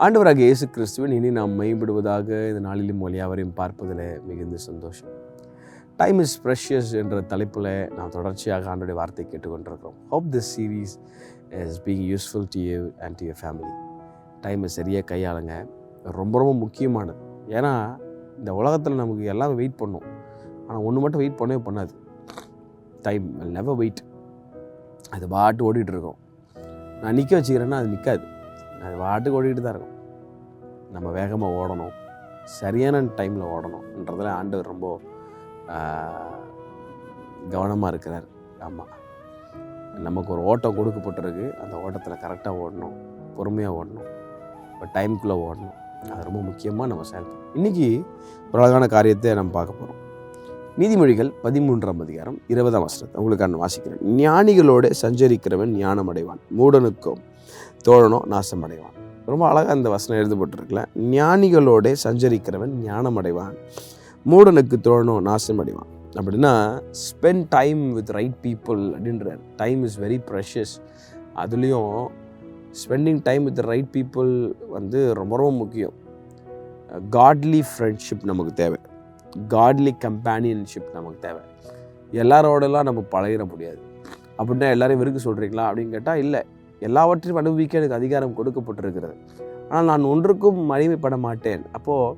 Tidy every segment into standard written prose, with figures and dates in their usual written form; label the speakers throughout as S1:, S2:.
S1: ஆண்டவராகிய இயேசு கிறிஸ்துவின் இனி நாம் மேம்படுவதாக இந்த நாளிலும் யாவரையும் பார்ப்பதில் மிகுந்த சந்தோஷம். டைம் இஸ் ப்ரெஷியஸ் என்ற தலைப்பில் நாம் தொடர்ச்சியாக ஆண்டோடைய வார்த்தை கேட்டுக்கொண்டிருக்கிறோம். Hope this series is being useful to you and to your family. டைமை சரியாக கையாளுங்க, ரொம்ப ரொம்ப முக்கியமானது. ஏன்னா இந்த உலகத்தில் நமக்கு எல்லாமே வெயிட் பண்ணும், ஆனால் ஒன்று மட்டும் வெயிட் பண்ணவே பண்ணாது. Time will never wait. அது பாட்டு ஓடிட்டு இருக்கோம். நான் நிற்க வச்சுக்கிறேன்னா அது நிற்காது, அது பாட்டுக்கு ஓடிக்கிட்டு தான் இருக்கும். நம்ம வேகமாக ஓடணும், சரியான டைமில் ஓடணுன்றதில் ஆண்டவர் ரொம்ப கவனமாக இருக்கிறார். ஆமாம், நமக்கு ஒரு ஓட்டம் கொடுக்கப்பட்டிருக்கு, அந்த ஓட்டத்தில் கரெக்டாக ஓடணும், பொறுமையாக ஓடணும், இப்போ டைமுக்குள்ளே ஓடணும். அது ரொம்ப முக்கியமாக நம்ம செயல்படும். இன்றைக்கி ஒரு அழகான காரியத்தை நம்ம பார்க்க போகிறோம். நீதிமொழிகள் 13ஆம் அதிகாரம் 20ஆம் வசனத்தை உங்களுக்கு நான் வாசிக்கிறேன். ஞானிகளோடு சஞ்சரிக்கிறவன் ஞானம் அடைவான், மூடனுக்கும் தோழனோ நாசம் அடைவான். ரொம்ப அழகாக அந்த வசனம் எழுதப்பட்டிருக்கல. ஞானிகளோட சஞ்சரிக்கிறவன் ஞானம் அடைவான், மூடனுக்கு தோழனோ நாசம் அடைவான். அப்படின்னா spend time with right people அப்படின்றார். Time is very precious. அதுலேயும் spending time with right people ரொம்ப ரொம்ப முக்கியம். காட்லி ஃப்ரெண்ட்ஷிப் நமக்கு தேவை, காட்லி கம்பேனியன்ஷிப் நமக்கு தேவை. எல்லாரோடலாம் நம்ம பழகிட முடியாது. அப்படின்னா எல்லாரையும் வெறுக்க சொல்கிறீங்களா அப்படின்னு கேட்டால் இல்லை, எல்லாவற்றையும் அனுபவிக்க எனக்கு அதிகாரம் கொடுக்கப்பட்டிருக்கிறது, ஆனால் நான் ஒன்றுக்கும் மகிமைப்பட மாட்டேன். அப்போது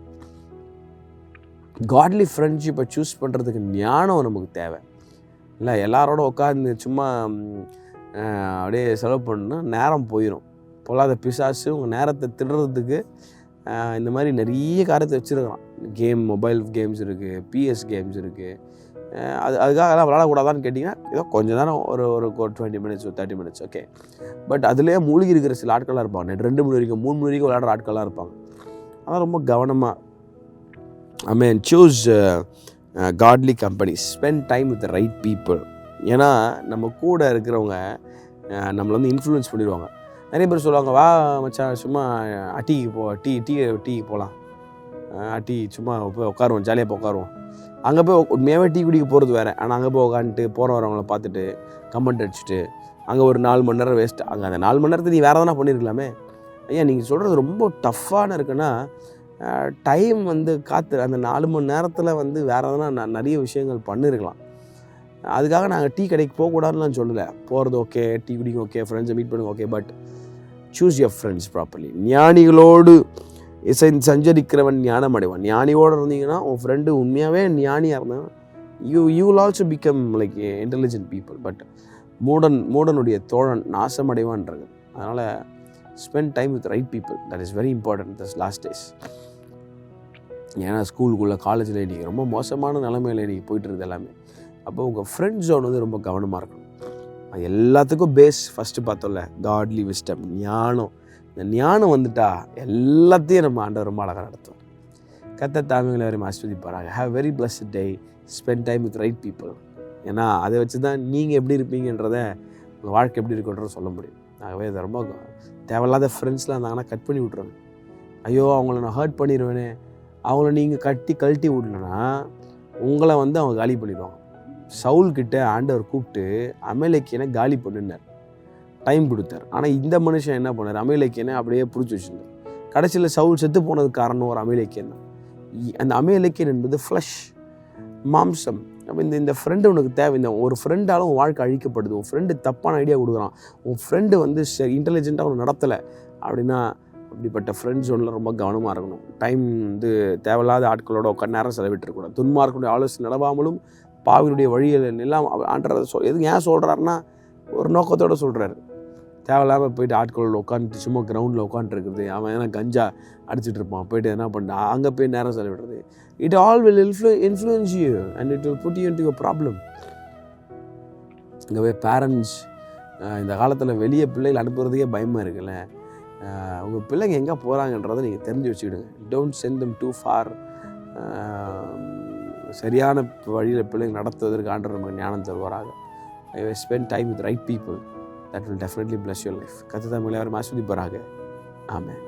S1: காட்லி ஃப்ரெண்ட்ஷிப்பை சூஸ் பண்ணுறதுக்கு ஞானம் நமக்கு தேவை. இல்லை எல்லாரோட உட்காந்து சும்மா அப்படியே செலவு பண்ணணும்னா நேரம் போயிடும். பொல்லாத பிசாசு உங்கள் நேரத்தை திடுறதுக்கு இந்த மாதிரி நிறைய காரியத்தை வச்சுருக்கிறான். மொபைல் கேம்ஸ் இருக்குது, பிஎஸ் கேம்ஸ் இருக்குது. அதுக்காக எல்லாம் விளாடக்கூடாதான்னு கேட்டிங்கன்னா ஏதோ கொஞ்சம் தானே, ஒரு 20 மினிட்ஸ் 30 மினிட்ஸ் ஓகே. பட் அதுலேயே மூழ்கி இருக்கிற சில ஆட்களாக இருப்பாங்க. 2 மணி வரைக்கும் 3 மணி வரைக்கும் விளையாடுற ஆட்களாக இருப்பாங்க. அதனால் ரொம்ப கவனமாக choose godly companies, spend time with right people. ஏன்னா நம்ம கூட இருக்கிறவங்க நம்மளை இன்ஃப்ளூயன்ஸ் பண்ணிடுவாங்க. நிறைய பேர் சொல்லுவாங்க, வா மச்சான் சும்மா டீக்கு போகலாம், டீ சும்மா போய் உட்காருவோம், ஜாலியாக போய் உட்காருவோம். அங்கே போய் உண்மையாகவே டீ குடிக்க போகிறது வேறு, ஆனால் அங்கே போய் உட்காந்துட்டு போகிற வரவங்கள பார்த்துட்டு கமெண்ட் அடிச்சுட்டு அங்கே ஒரு 4 மணி நேரம் வேஸ்ட். அங்கே அந்த 4 மணி நேரத்தை நீ வேறு எதனா பண்ணியிருக்கலாமே. ஐயா நீங்கள் சொல்கிறது ரொம்ப டஃப்பான இருக்குன்னா, டைம் காத்து அந்த 4 மணி நேரத்தில் வேறு எதனா நிறைய விஷயங்கள் பண்ணியிருக்கலாம். அதுக்காக நாங்கள் டீ கடைக்கு போகக்கூடாதுன்னு சொல்லலை. போகிறது ஓகே, டீ குடிக்க ஓகே, ஃப்ரெண்ட்ஸை மீட் பண்ணுங்க okay, but choose your friends properly. ஞானிகளோடு சஞ்சரிக்கிறவன் ஞானம் அடைவான். ஞானியோடு இருந்தீங்கன்னா உன் ஃப்ரெண்டு உண்மையாகவே ஞானியாக இருந்தான், you will also become like intelligent people. But மூடனுடைய தோழன் நாசம் அடைவான்றது. அதனால் spend time with right people, that is very important this last days. ஏன்னா ஸ்கூலுக்குள்ளே காலேஜில் இன்றைக்கி ரொம்ப மோசமான நிலைமையில் இன்றைக்கி போயிட்டு இருக்குது எல்லாமே. அப்போ உங்கள் ஃப்ரெண்ட் ஜோன் ரொம்ப கவனமாக இருக்கணும். அது எல்லாத்துக்கும் பேஸ் ஃபஸ்ட்டு பார்த்தோம்ல, காட்லி விஸ்டம், ஞானம். இந்த ஞானம் வந்துட்டா எல்லாத்தையும் நம்ம ஆண்டவர் ரொம்ப அழகாக நடத்தும். கர்த்தர் தாமிகளை வரையும் ஆஸ்வதிப்பாராங்க. Have very blessed day, spend time with right people. ஏன்னா அதை வச்சு தான் நீங்கள் எப்படி இருப்பீங்கன்றதை, உங்கள் வாழ்க்கை எப்படி இருக்குன்றதை சொல்ல முடியும். ஆகவே அதை ரொம்ப தேவையில்லாத ஃப்ரெண்ட்ஸ்லாம் இருந்தாங்கன்னா கட் பண்ணி விட்ருங்க. ஐயோ அவங்கள நான் ஹர்ட் பண்ணிடுவேனே, அவங்கள நீங்கள் கழட்டி விடலன்னா உங்களை அவங்க காலி பண்ணிடுவாங்க. சவுல்கிட்ட ஆண்டவர் கூப்பிட்டு அமலேக்கியனை காலி பண்ணினார், டைம் கொடுத்தார். ஆனால் இந்த மனுஷன் என்ன பண்ணார், அமலேக்கியனை அப்படியே பிடிச்சி வச்சுருந்தார். கடைசியில் சவுல் செத்து போனதுக்கு காரணம் ஒரு அமலேக்கியன் தான். அந்த அமலேக்கியன் என்பது ஃப்ளஷ், மாம்சம். அப்போ இந்த ஃப்ரெண்டு உனக்கு தேவை. இந்த ஒரு ஃப்ரெண்டாலும் உன் வாழ்க்கை அழிக்கப்படுது. உன் ஃப்ரெண்டு தப்பான ஐடியா கொடுக்குறான், உன் ஃப்ரெண்டு இன்டெலிஜென்ட்டாக அவனை நடத்தலை அப்படின்னா, அப்படிப்பட்ட ஃப்ரெண்ட்ஸ் ஒன்றில் ரொம்ப கவனமாக இருக்கணும். டைம் தேவையில்லாத ஆட்களோட உட்காந்து நேரம் செலவிட்டுருக்கூடாது. துன்மார்க்கனுடைய ஆலோசனை நடவாமலும் பாவினுடைய வழியில் எல்லாம் ஆண்டதை எதுக்கு ஏன் சொல்கிறாருன்னா, ஒரு நோக்கத்தோடு சொல்கிறாரு. தேவையில்லாமல் போயிட்டு ஆட்களோட உட்காந்துட்டு சும்மா கிரவுண்டில் உட்காந்துருக்குறது, அவன் ஏன்னா கஞ்சா அடிச்சுட்டு இருப்பான், போய்ட்டு என்ன பண்ணான் அங்கே போய் நேரம் செலவிடுறது. It all will influence you and it will put you into your problem. இங்கே போய் பேரண்ட்ஸ் இந்த காலத்தில் வெளியே பிள்ளைகள் அனுப்புறதுக்கே பயமாக இருக்குல்ல. உங்கள் பிள்ளைங்க எங்கே போகிறாங்கன்றதை நீங்கள் தெரிஞ்சு வச்சுக்கிடுங்க. Don't send them too far. சரியான வழியில் பிள்ளைங்க நடத்துவதற்கு ஆண்டவர் நமக்கு ஞானம் தருவாராக. I will spend time with right people, that will definitely bless your life. கர்த்தர் தாமே எல்லாரும் ஆசீர்வதிப்பாராக. ஆமென்.